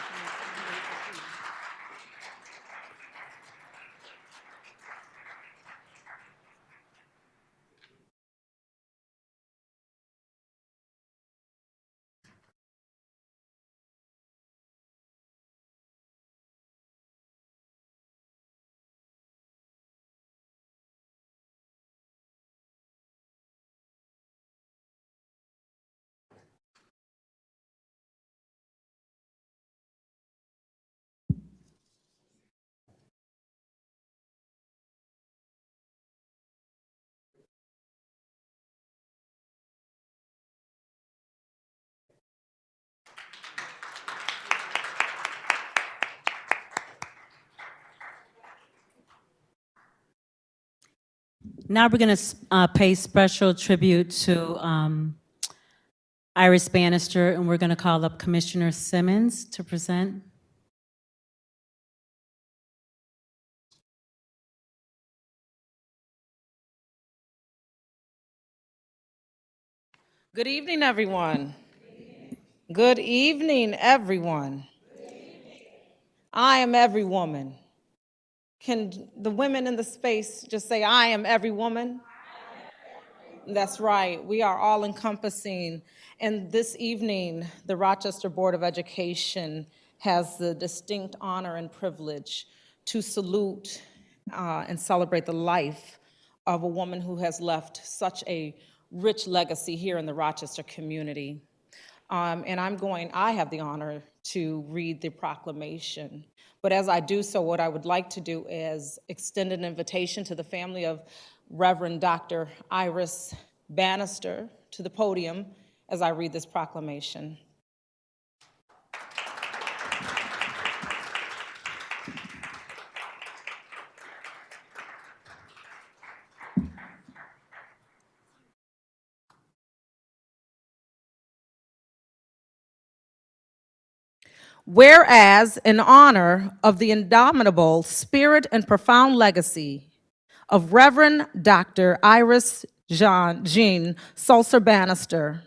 Now we're going to pay special tribute to Iris Bannister, and we're going to call up Commissioner Simmons to present. Good evening, everyone. Good evening, everyone. I am every woman. Can the women in the space just say, I am every woman? That's right. We are all encompassing. And this evening, the Rochester Board of Education has the distinct honor and privilege to salute and celebrate the life of a woman who has left such a rich legacy here in the Rochester community. And I have the honor to read the proclamation. But as I do so, what I would like to do is extend an invitation to the family of Reverend Dr. Iris Bannister to the podium as I read this proclamation. Whereas, in honor of the indomitable spirit and profound legacy of Reverend Dr. Iris Jean Sulzer Bannister,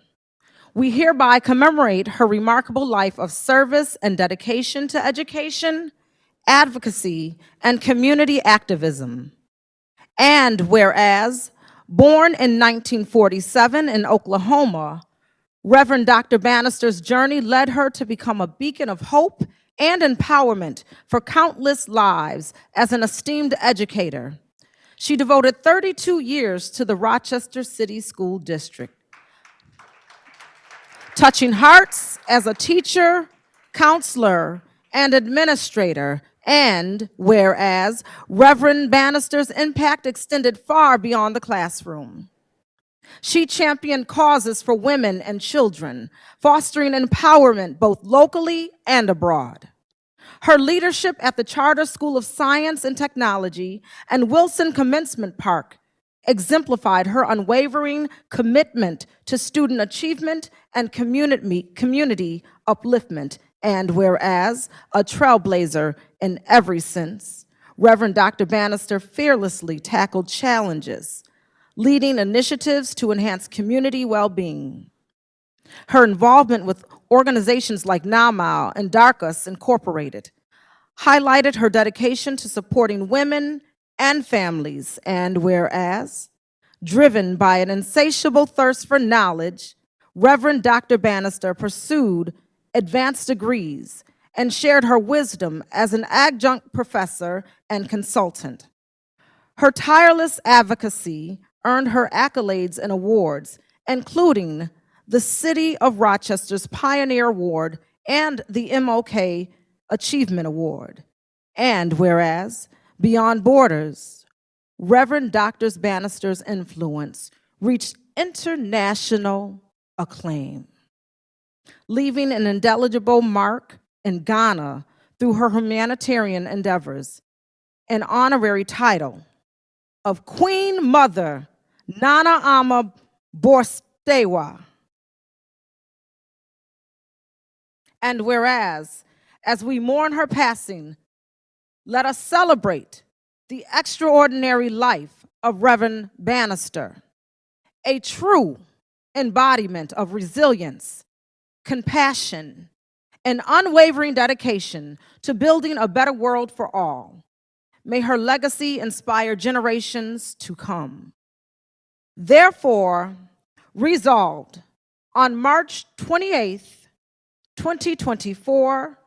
we hereby commemorate her remarkable life of service and dedication to education, advocacy, and community activism. And whereas, born in 1947 in Oklahoma, Reverend Dr. Bannister's journey led her to become a beacon of hope and empowerment for countless lives as an esteemed educator. She devoted 32 years to the Rochester City School District, touching hearts as a teacher, counselor, and administrator. And whereas, Reverend Bannister's impact extended far beyond the classroom. She championed causes for women and children, fostering empowerment both locally and abroad. Her leadership at the Charter School of Science and Technology and Wilson Commencement Park exemplified her unwavering commitment to student achievement and community upliftment. And whereas, a trailblazer in every sense, Reverend Dr. Bannister fearlessly tackled challenges, leading initiatives to enhance community well-being. Her involvement with organizations like NAMAL and Darkus Incorporated highlighted her dedication to supporting women and families. And whereas, driven by an insatiable thirst for knowledge, Reverend Dr. Bannister pursued advanced degrees and shared her wisdom as an adjunct professor and consultant. Her tireless advocacy earned her accolades and awards, including the City of Rochester's Pioneer Award and the MOK Achievement Award. And whereas, beyond borders, Reverend Dr. Bannister's influence reached international acclaim, leaving an indelible mark in Ghana through her humanitarian endeavors, an honorary title of Queen Mother Nana Ama Borstewa. And whereas, as we mourn her passing, let us celebrate the extraordinary life of Reverend Bannister, a true embodiment of resilience, compassion, and unwavering dedication to building a better world for all. May her legacy inspire generations to come. Therefore, resolved, on March 28th, 2024,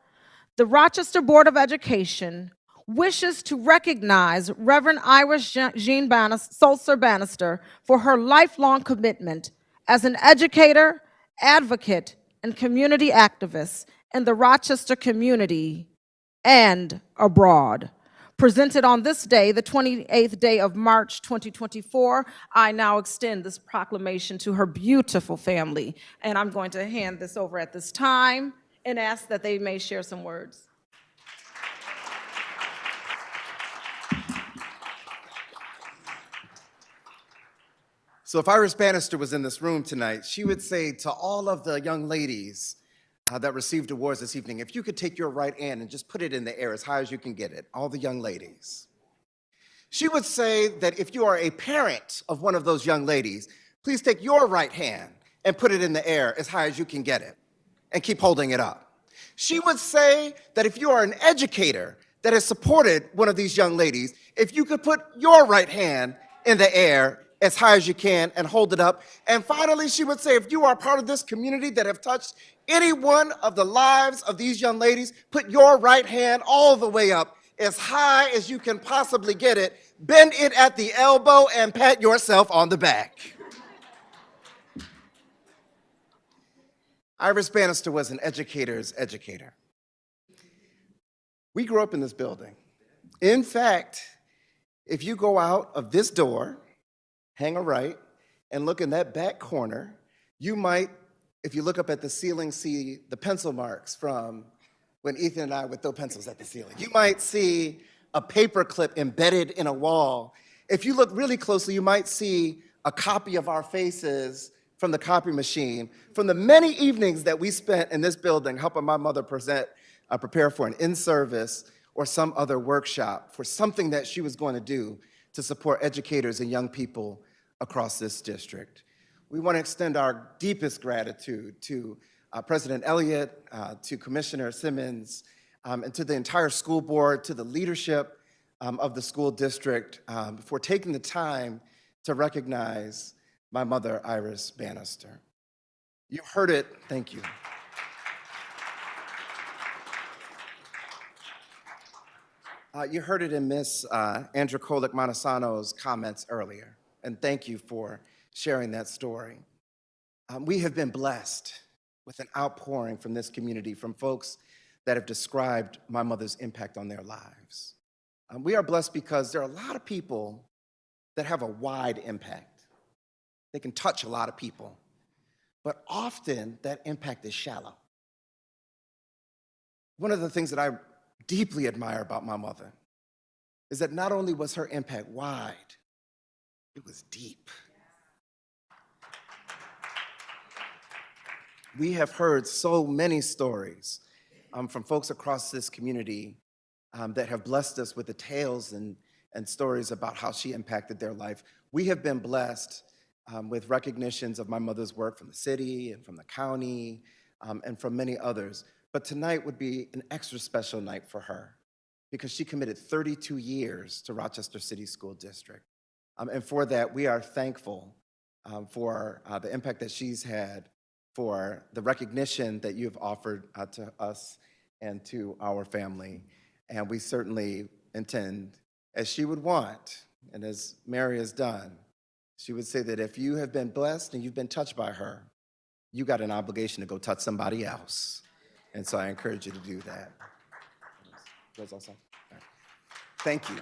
the Rochester Board of Education wishes to recognize Reverend Iris Jean Sulzer Bannister for her lifelong commitment as an educator, advocate, and community activist in the Rochester community and abroad. Presented on this day, the 28th day of March 2024, I now extend this proclamation to her beautiful family. And I'm going to hand this over at this time and ask that they may share some words. So if Iris Bannister was in this room tonight, she would say to all of the young ladies that received awards this evening, if you could take your right hand and just put it in the air as high as you can get it, all the young ladies. She would say that if you are a parent of one of those young ladies, please take your right hand and put it in the air as high as you can get it and keep holding it up. She would say that if you are an educator that has supported one of these young ladies, if you could put your right hand in the air as high as you can and hold it up. And finally, she would say, if you are part of this community that have touched any one of the lives of these young ladies, put your right hand all the way up as high as you can possibly get it, bend it at the elbow, and pat yourself on the back. Iris Bannister was an educator's educator. We grew up in this building. In fact, if you go out of this door, hang a right, and look in that back corner, you might, if you look up at the ceiling, see the pencil marks from when Ethan and I would throw pencils at the ceiling. You might see a paper clip embedded in a wall. If you look really closely, you might see a copy of our faces from the copy machine, from the many evenings that we spent in this building helping my mother prepare for an in-service or some other workshop for something that she was going to do to support educators and young people across this district. We want to extend our deepest gratitude to President Elliott, to Commissioner Simmons, and to the entire school board, to the leadership of the school district for taking the time to recognize my mother, Iris Bannister. You heard it, thank you. You heard it in Ms. Andrew Kolick-Montesano's comments earlier, and thank you for sharing that story. We have been blessed with an outpouring from this community, from folks that have described my mother's impact on their lives. We are blessed because there are a lot of people that have a wide impact. They can touch a lot of people, but often that impact is shallow. One of the things that I deeply admire about my mother is that not only was her impact wide, it was deep. We have heard so many stories from folks across this community that have blessed us with the tales and stories about how she impacted their life. We have been blessed with recognitions of my mother's work from the city and from the county and from many others. But tonight would be an extra special night for her because she committed 32 years to Rochester City School District. And for that, we are thankful for the impact that she's had, for the recognition that you've offered to us and to our family. And we certainly intend, as she would want, and as Mary has done, she would say that if you have been blessed and you've been touched by her, you got an obligation to go touch somebody else. And so I encourage you to do that. Yours also? All right. Thank you.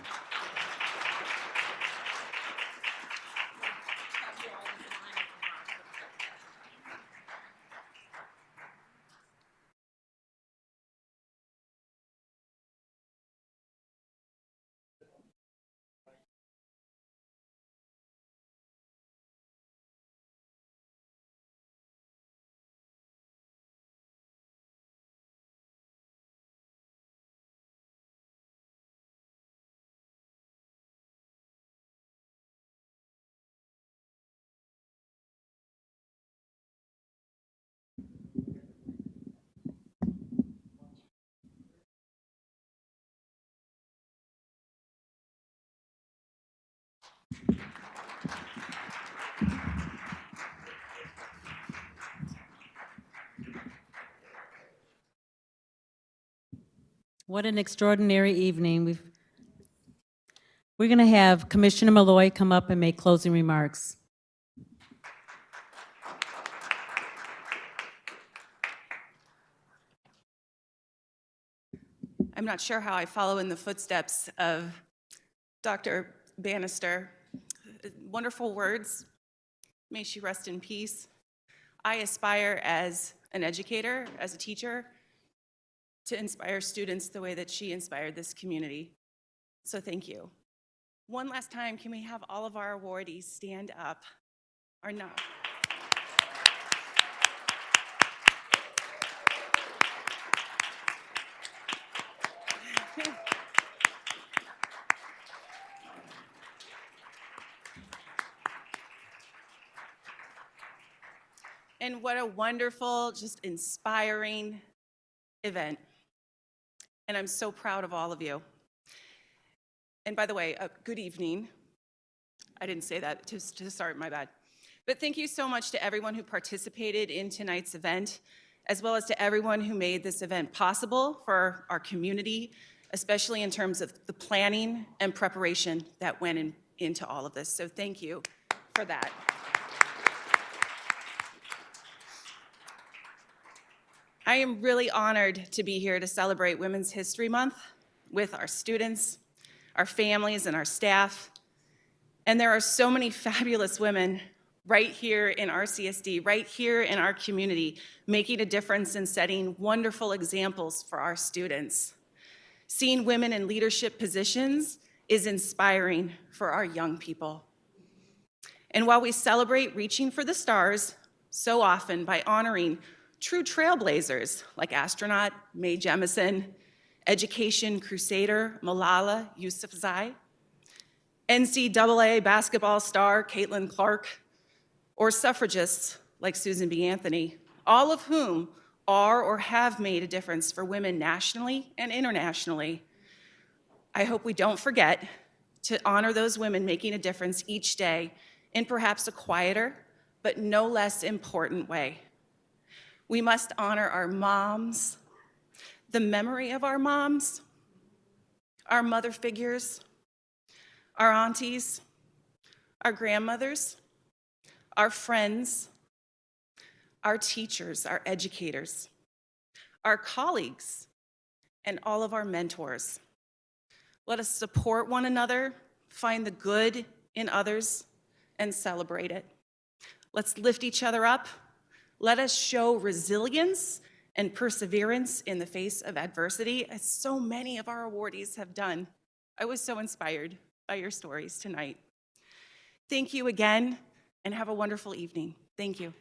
What an extraordinary evening. We're going to have Commissioner Malloy come up and make closing remarks. I'm not sure how I follow in the footsteps of Dr. Bannister. Wonderful words. May she rest in peace. I aspire as an educator, as a teacher, to inspire students the way that she inspired this community. So thank you. One last time, can we have all of our awardees stand up? are not. And what a wonderful, just inspiring event. And I'm so proud of all of you. And by the way, good evening. I didn't say that to start, my bad. But thank you so much to everyone who participated in tonight's event, as well as to everyone who made this event possible for our community, especially in terms of the planning and preparation that went into all of this. So thank you for that. I am really honored to be here to celebrate Women's History Month with our students, our families, and our staff. And there are so many fabulous women right here in RCSD, right here in our community, making a difference and setting wonderful examples for our students. Seeing women in leadership positions is inspiring for our young people. And while we celebrate reaching for the stars so often by honoring true trailblazers like astronaut Mae Jemison, education crusader Malala Yousafzai, NCAA basketball star Caitlin Clark, or suffragists like Susan B. Anthony, all of whom are or have made a difference for women nationally and internationally. I hope we don't forget to honor those women making a difference each day in perhaps a quieter but no less important way. We must honor our moms, the memory of our moms, our mother figures, our aunties, our grandmothers, our friends, our teachers, our educators, our colleagues, and all of our mentors. Let us support one another, find the good in others, and celebrate it. Let's lift each other up. Let us show resilience and perseverance in the face of adversity, as so many of our awardees have done. I was so inspired by your stories tonight. Thank you again, and have a wonderful evening. Thank you.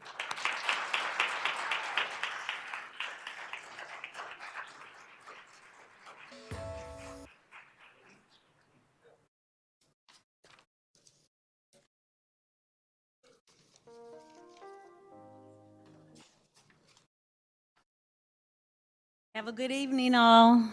Have a good evening, all.